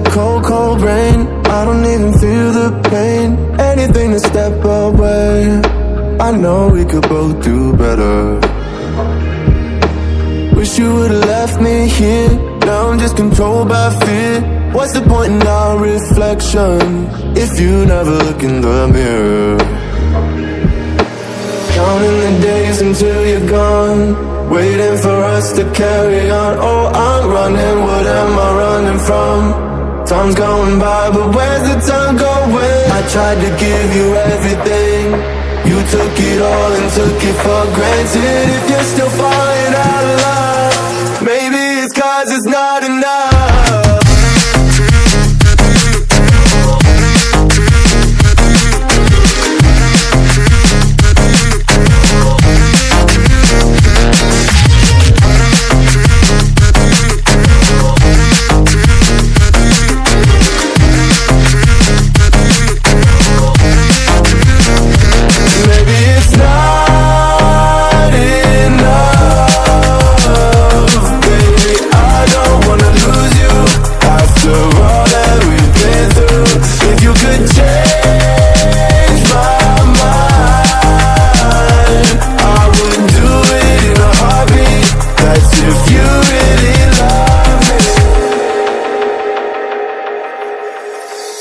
the cold, cold rain. I don't even feel the pain. Anything to step away. I know we could both do better. Wish you would've left me here. Now I'm just controlled by fear. What's the point in our reflection if you never look in the mirror? Counting the days until you're gone, waiting for us to carry on. Oh, I'm running, what am I running from? Time's going by, but where's the time going? I tried to give you everything, you took it all and took it for granted. If you're still falling out of love, maybe it's 'cause it's not enough.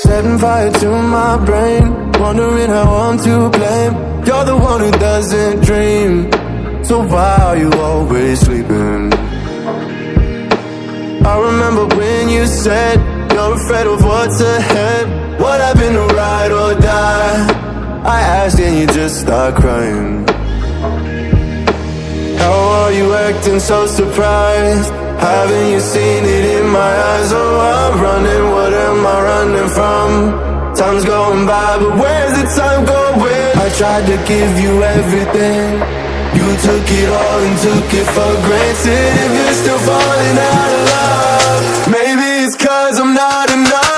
'Setting fire to my brain, wondering how I'm to blame. You're the one who doesn't dream, so why are you always sleeping? I remember when you said you're afraid of what's ahead. What happened to ride or die? I asked and you just start crying. How are you acting so surprised? Haven't you seen it in my eyes? Oh, I'm running, what am I running from? Time's going by, but where's the time going? I tried to give you everything, you took it all and took it for granted. If you're still falling out of love, maybe it's 'cause I'm not enough.